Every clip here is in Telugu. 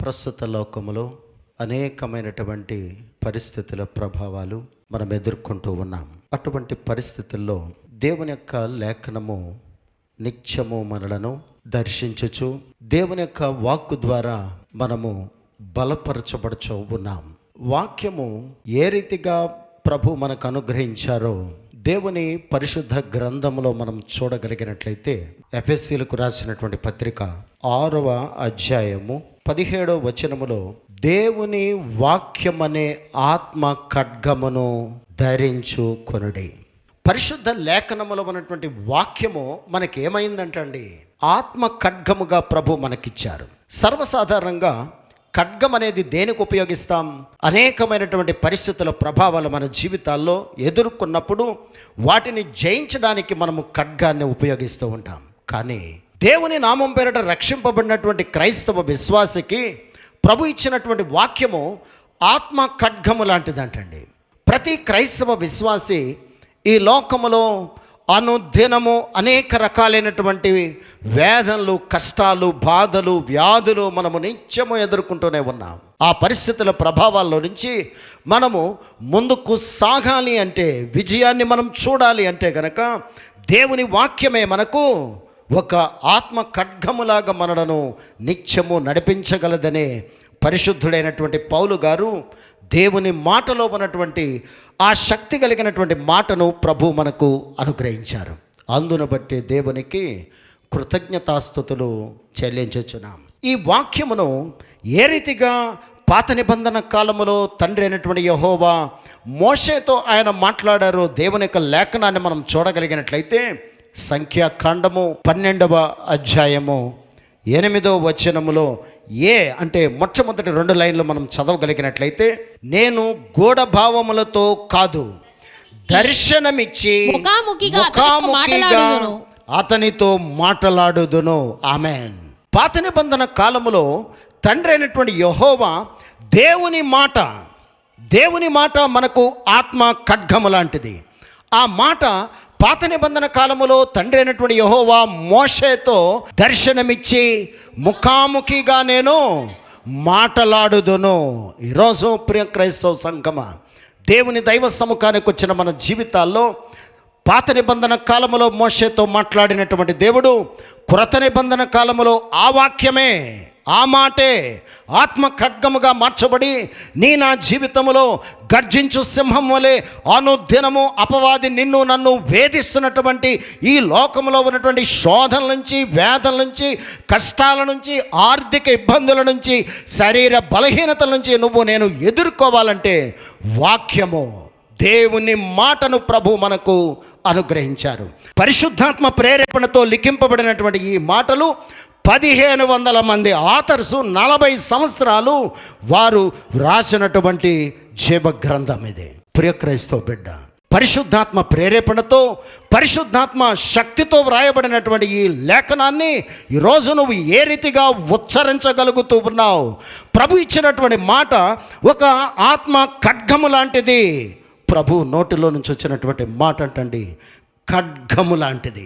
ప్రస్తుత లోకములో అనేకమైనటువంటి పరిస్థితుల ప్రభావాలు మనం ఎదుర్కొంటూ ఉన్నాం. అటువంటి పరిస్థితుల్లో దేవుని యొక్క లేఖనము నిత్యము మనలను దర్శించుచు దేవుని యొక్క వాక్కు ద్వారా మనము బలపరచబడుచు ఉన్నాం. వాక్యము ఏ రీతిగా ప్రభు మనకు అనుగ్రహించారో దేవుని పరిశుద్ధ గ్రంథంలో మనం చూడగలిగినట్లయితే ఎఫెసీయులకు రాసినటువంటి పత్రిక 6వ అధ్యాయము 17వ వచనములో దేవుని వాక్యమనే ఆత్మ ఖడ్గమును ధరించుకొనుడి. పరిశుద్ధ లేఖనములో ఉన్నటువంటి వాక్యము మనకేమైందంటండి, ఆత్మ ఖడ్గముగా ప్రభు మనకిచ్చారు. సర్వసాధారణంగా ఖడ్గం అనేది దేనికి ఉపయోగిస్తాం? అనేకమైనటువంటి పరిస్థితుల ప్రభావాలు మన జీవితాల్లో ఎదుర్కొన్నప్పుడు వాటిని జయించడానికి మనము ఖడ్గాన్ని ఉపయోగిస్తూ ఉంటాం. కానీ దేవుని నామం పేరిట రక్షింపబడినటువంటి క్రైస్తవ విశ్వాసికి ప్రభు ఇచ్చినటువంటి వాక్యము ఆత్మ ఖడ్గము లాంటిదంటండి. ప్రతి క్రైస్తవ విశ్వాసి ఈ లోకములో అనుదినము అనేక రకాలైనటువంటి వేదనలు, కష్టాలు, బాధలు, వ్యాధులు మనము నిత్యము ఎదుర్కొంటూనే ఉన్నాం. ఆ పరిస్థితుల ప్రభావాల్లో నుంచి మనము ముందుకు సాగాలి అంటే, విజయాన్ని మనం చూడాలి అంటే గనక దేవుని వాక్యమే మనకు ఒక ఆత్మ ఖడ్గములాగా మనలను నిత్యము నడిపించగలదనే పరిశుద్ధుడైనటువంటి పౌలు గారు దేవుని మాటలో ఉన్నటువంటి ఆ శక్తి కలిగినటువంటి మాటను ప్రభు మనకు అనుగ్రహించారు. అందును బట్టి దేవునికి కృతజ్ఞతాస్తుతులు చెల్లించుచున్నాం. ఈ వాక్యమును ఏ రీతిగా పాత నిబంధన కాలములో తండ్రి అయినటువంటి యెహోవా మోషేతో ఆయన మాట్లాడారో దేవుని యొక్క లేఖనాన్ని మనం చూడగలిగినట్లయితే సంఖ్యాకాండము 12వ అధ్యాయము 8వ వచనములో అంటే మొట్టమొదటి 2 లైన్లు మనం చదవగలిగినట్లయితే, నేను గూఢభావములతో కాదు దర్శనమిచ్చి ముఖాముఖిగా అతనితో మాట్లాడుదును. ఆమేన్. పాత నిబంధన కాలములో తండ్రి అయినటువంటి యెహోవా దేవుని మాట మనకు ఆత్మ ఖడ్గము లాంటిది. ఆ మాట పాత నిబంధన కాలములో తండ్రి అయినటువంటి యెహోవా మోషేతో దర్శనమిచ్చి ముఖాముఖిగా నేను మాట్లాడుదును. ఈరోజు ప్రియ క్రైస్తవ సంఘమా, దేవుని దైవ సముఖానికి వచ్చిన మన జీవితాల్లో పాత నిబంధన కాలములో మోషేతో మాట్లాడినటువంటి దేవుడు క్రొత్త నిబంధన కాలములో ఆ వాక్యమే, ఆ మాటే ఆత్మ ఖడ్గముగా మార్చబడి నా జీవితంలో గర్జించు సింహం వలె అనుదినము అపవాది నిన్ను నన్ను వేధిస్తున్నటువంటి ఈ లోకంలో ఉన్నటువంటి శోధనల నుంచి, వేదనల నుంచి, కష్టాల నుంచి, ఆర్థిక ఇబ్బందుల నుంచి, శరీర బలహీనతల నుంచి నేను ఎదుర్కోవాలంటే వాక్యము, దేవుని మాటను ప్రభు మనకు అనుగ్రహించారు. పరిశుద్ధాత్మ ప్రేరేపణతో లిఖింపబడినటువంటి ఈ మాటలు 1500 మంది ఆథర్సు 40 సంవత్సరాలు వారు రాసినటువంటి జీవ గ్రంథం ఇది. ప్రియ క్రైస్తవ బిడ్డ, పరిశుద్ధాత్మ ప్రేరేపణతో, పరిశుద్ధాత్మ శక్తితో వ్రాయబడినటువంటి ఈ లేఖనాన్ని ఈరోజు నువ్వు ఏ రీతిగా ఉచ్చరించగలుగుతూ ఉన్నావు? ప్రభు ఇచ్చినటువంటి మాట ఒక ఆత్మ ఖడ్గము లాంటిది. ప్రభు నోటిలో నుంచి వచ్చినటువంటి మాట అంటండి ఖడ్గము లాంటిది.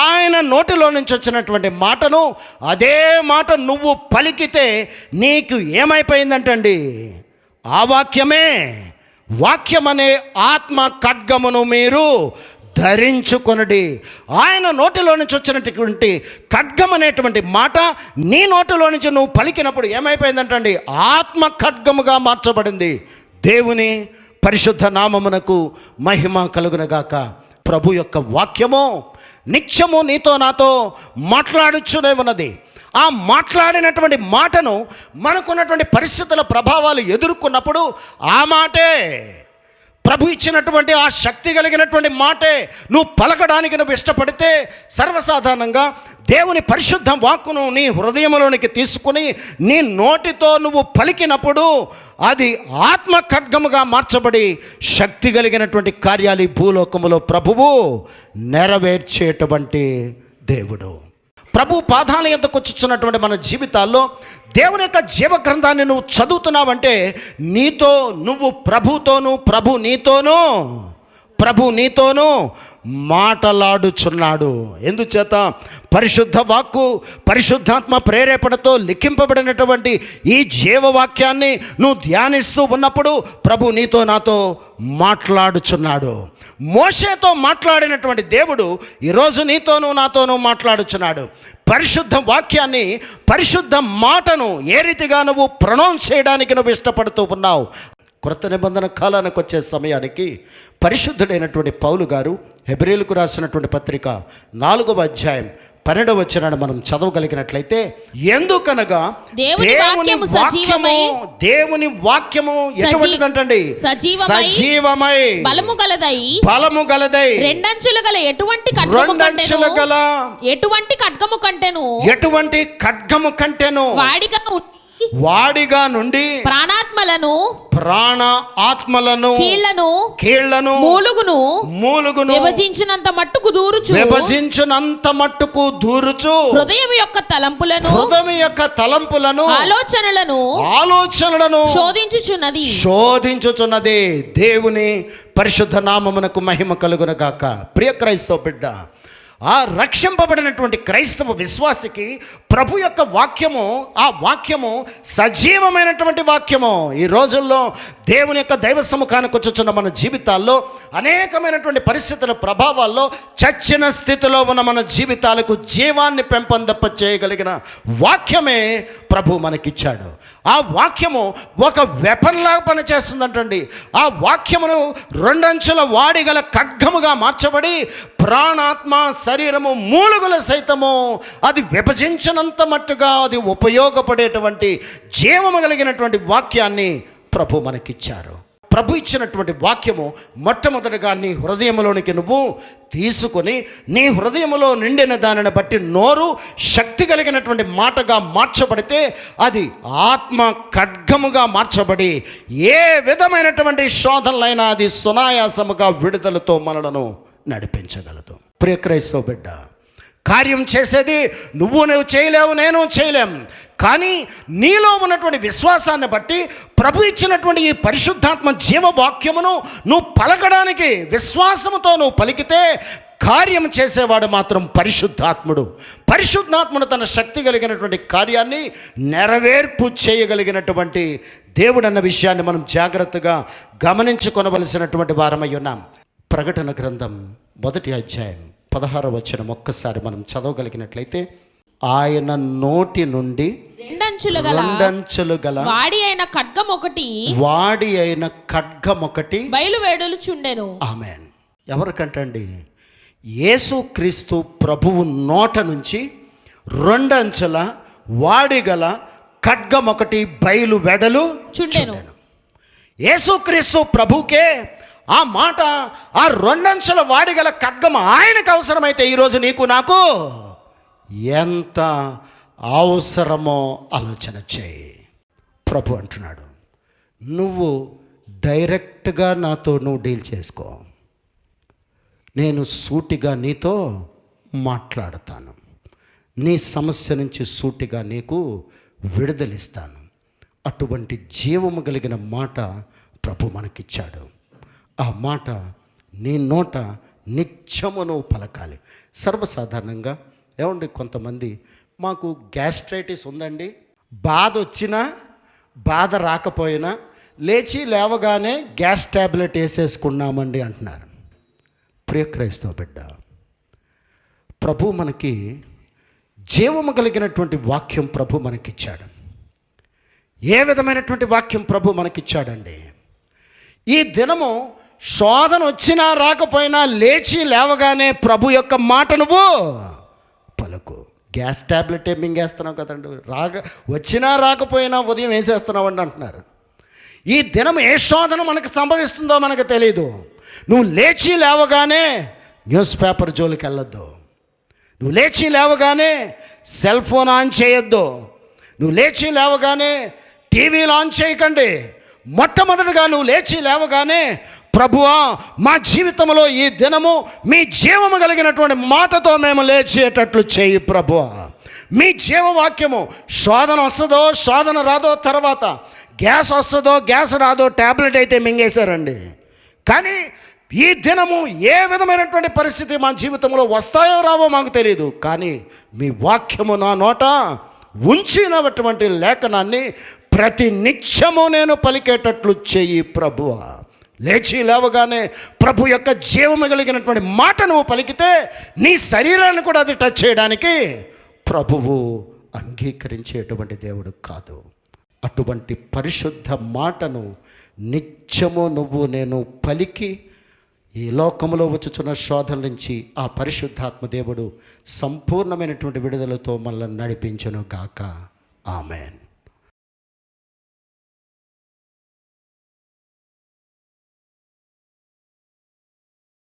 ఆయన నోటిలో నుంచి వచ్చినటువంటి మాటను, అదే మాట నువ్వు పలికితే నీకు ఏమైపోయిందంటండి, ఆ వాక్యమనే ఆత్మ ఖడ్గమును మీరు ధరించుకొనుడి. ఆయన నోటిలో నుంచి వచ్చినటువంటి ఖడ్గం అనేటువంటి మాట నీ నోటిలో నుంచి నువ్వు పలికినప్పుడు ఏమైపోయిందంటండి, ఆత్మ ఖడ్గముగా మార్చబడింది. దేవుని పరిశుద్ధ నామమునకు మహిమ కలుగునగాక. ప్రభు యొక్క వాక్యము నిత్యము నీతో నాతో మాట్లాడుచునే ఉన్నది. ఆ మాట్లాడినటువంటి మాటను మనకున్నటువంటి పరిస్థితుల ప్రభావాలు ఎదుర్కొన్నప్పుడు ఆ మాటే, ప్రభు ఇచ్చినటువంటి ఆ శక్తి కలిగినటువంటి మాటే నువ్వు పలకడానికి నువ్వు ఇష్టపడితే సర్వసాధారణంగా దేవుని పరిశుద్ధ వాక్కును నీ హృదయంలోనికి తీసుకుని నీ నోటితో నువ్వు పలికినప్పుడు అది ఆత్మ ఖడ్గముగా మార్చబడి శక్తి కలిగినటువంటి కార్యాలు ఈ భూలోకములో ప్రభువు నెరవేర్చేటువంటి దేవుడు. ప్రభు పాదాల యొద్దకు వచ్చుచున్నటువంటి మన జీవితాల్లో దేవుని యొక్క జీవ గ్రంథాన్ని నువ్వు చదువుతున్నావంటే నువ్వు ప్రభుతోనూ, ప్రభు నీతోనూ మాటలాడుచున్నాడు. ఎందుచేత పరిశుద్ధ వాక్కు పరిశుద్ధాత్మ ప్రేరేపణతో లిఖింపబడినటువంటి ఈ జీవవాక్యాన్ని నువ్వు ధ్యానిస్తూ ఉన్నప్పుడు ప్రభు నీతో నాతో మాట్లాడుచున్నాడు. మోషేతో మాట్లాడినటువంటి దేవుడు ఈరోజు నీతోనూ నాతోనూ మాట్లాడుచున్నాడు. పరిశుద్ధ వాక్యాన్ని, పరిశుద్ధ మాటను ఏ రీతిగా నువ్వు ప్రొనౌన్స్ చేయడానికి నువ్వు ఇష్టపడుతూ ఉన్నావు. క్రొత్త నిబంధన కాలానికి వచ్చే సమయానికి పరిశుద్ధుడైనటువంటి పౌలు గారు హెబ్రీయులకు రాసినటువంటి పత్రిక 4వ అధ్యాయం 12వ వచనాన్ని మనం చదవగలిగినట్లయితే, ఎందుకనగా దేవుని వాక్యము ఎటువంటిదంటండి? సజీవమై బలము గలదై రెండంచులు గల ఎటువంటి ఖడ్గము కంటెను వాడిగా నుండి ప్రాణ ఆత్మలను కీళ్లను మూలుగును విభజించినంత మట్టుకు దూరుచు హృదయం యొక్క తలంపులను ఆలోచనలను శోధించుచున్నది. దేవుని పరిశుద్ధ నామమునకు మహిమ కలుగునగాక. ప్రియ క్రైస్తవ బిడ్డ, ఆ రక్షింపబడినటువంటి క్రైస్తవ విశ్వాసికి ప్రభు యొక్క వాక్యము, ఆ వాక్యము సజీవమైనటువంటి వాక్యము. ఈ రోజుల్లో దేవుని యొక్క దైవ సముఖానికి వచ్చుచున్న మన జీవితాల్లో అనేకమైనటువంటి పరిస్థితుల ప్రభావాల్లో చచ్చిన స్థితిలో ఉన్న మన జీవితాలకు జీవాన్ని పెంపొందప్ప చేయగలిగిన వాక్యమే ప్రభు మనకిచ్చాడు. ఆ వాక్యము ఒక వెపన్లాగా పనిచేస్తుందంటండి. ఆ వాక్యమును రెండంచుల వాడిగల ఖడ్గముగా మార్చబడి ప్రాణాత్మ శరీరము మూలుగుల సైతము అది విభజించినంత మట్టుగా అది ఉపయోగపడేటువంటి జీవము కలిగినటువంటి వాక్యాన్ని ప్రభు మనకిచ్చారు. ప్రభు ఇచ్చినటువంటి వాక్యము మొట్టమొదటిగా నీ హృదయంలోనికి నువ్వు తీసుకొని నీ హృదయంలో నిండిన దానిని బట్టి నోరు శక్తి కలిగినటువంటి మాటగా మార్చబడితే అది ఆత్మ ఖడ్గముగా మార్చబడి ఏ విధమైనటువంటి శోధనలైనా అది సునాయాసముగా విడుదలతో మనలను నడిపించగలదు. ప్రియ క్రైస్తవ బిడ్డ, కార్యం చేసేది నువ్వు చేయలేవు, నేను చేయలేం. కానీ నీలో ఉన్నటువంటి విశ్వాసాన్ని బట్టి ప్రభు ఇచ్చినటువంటి ఈ పరిశుద్ధాత్మ జీవవాక్యమును నువ్వు పలకడానికి విశ్వాసముతో నువ్వు పలికితే కార్యం చేసేవాడు మాత్రం పరిశుద్ధాత్ముడు. పరిశుద్ధాత్ముడు తన శక్తి కలిగినటువంటి కార్యాన్ని నెరవేర్పు చేయగలిగినటువంటి దేవుడు అన్న విషయాన్ని మనం జాగ్రత్తగా గమనించుకొనవలసినటువంటి వారమై ఉన్నాం. ప్రకటన గ్రంథం 1వ అధ్యాయం 16వ వచనం ఒక్కసారి మనం చదవగలిగినట్లయితే, ఆయన నోటి నుండి రెండంచులు గల వాడి అయిన ఖడ్గమొకటి బయలువెడలుచుండెను. ఆమేన్. ఎవరికంటండి? యేసుక్రీస్తు ప్రభువు నోట నుంచి రెండంచుల వాడిగల ఖడ్గమొకటి బయలువెడలుచుండెను. యేసుక్రీస్తు ప్రభుకే ఆ మాట, ఆ రెండంచుల వాడిగల ఖడ్గం ఆయనకు అవసరమైతే ఈరోజు నీకు నాకు ఎంత అవసరమో ఆలోచన చేయి. ప్రభు అంటున్నాడు, నువ్వు డైరెక్ట్గా నాతో నువ్వు డీల్ చేసుకో, నేను సూటిగా నీతో మాట్లాడతాను, నీ సమస్య నుంచి సూటిగా నీకు విడుదలిస్తాను. అటువంటి జీవము కలిగిన మాట ప్రభు మనకిచ్చాడు. ఆ మాట నీ నోట నిత్యము నువ్వు పలకాలి. సర్వసాధారణంగా ఏమండి, కొంతమంది మాకు గ్యాస్ట్రైటిస్ ఉందండి, బాధ వచ్చినా బాధ రాకపోయినా లేచి లేవగానే గ్యాస్ ట్యాబ్లెట్ వేసేసుకున్నామండి అంటున్నారు. ప్రియ క్రైస్తవ బిడ్డ, ప్రభు మనకి జీవము కలిగినటువంటి వాక్యం ప్రభు మనకిచ్చాడు. ఏ విధమైనటువంటి వాక్యం ప్రభు మనకిచ్చాడండి? ఈ దినము శోధన వచ్చినా రాకపోయినా లేచి లేవగానే ప్రభు యొక్క మాట నువ్వు పలుకు. గ్యాస్ ట్యాబ్లెట్ మింగేస్తున్నావు కదండి, వచ్చినా రాకపోయినా ఉదయం వేసేస్తున్నావు అండి అంటున్నారు. ఈ దినం ఏ శోధన మనకు సంభవిస్తుందో మనకు తెలియదు. నువ్వు లేచి లేవగానే న్యూస్ పేపర్ జోలికి వెళ్ళొద్దు, నువ్వు లేచి లేవగానే సెల్ ఫోన్ ఆన్ చేయొద్దు, నువ్వు లేచి లేవగానే టీవీలు ఆన్ చేయకండి. మొట్టమొదటిగా నువ్వు లేచి లేవగానే, ప్రభువా మా జీవితంలో ఈ దినము మీ జీవము కలిగినటువంటి మాటతో మేము లేచేటట్లు చేయి ప్రభువా. మీ జీవవాక్యము శోధన వస్తుందో శోధన రాదో, తర్వాత గ్యాస్ వస్తుందో గ్యాస్ రాదో, ట్యాబ్లెట్ అయితే మింగేశారండి. కానీ ఈ దినము ఏ విధమైనటువంటి పరిస్థితి మా జీవితంలో వస్తాయో రావో మాకు తెలియదు, కానీ మీ వాక్యము నా నోట ఉంచినటువంటి లేఖనాన్ని ప్రతి నిత్యము నేను పలికేటట్లు చెయ్యి ప్రభువా. లేచి లేవగానే ప్రభు యొక్క జీవము కలిగినటువంటి మాట నువ్వు పలికితే నీ శరీరాన్ని కూడా అది టచ్ చేయడానికి ప్రభువు అంగీకరించేటువంటి దేవుడు కాదు. అటువంటి పరిశుద్ధ మాటను నిత్యము నువ్వు నేను పలికి ఈ లోకంలో వచ్చుచున్న శోధన నుంచి ఆ పరిశుద్ధాత్మ దేవుడు సంపూర్ణమైనటువంటి విడుదలతో మనల్ని నడిపించును గాక. ఆమెన్.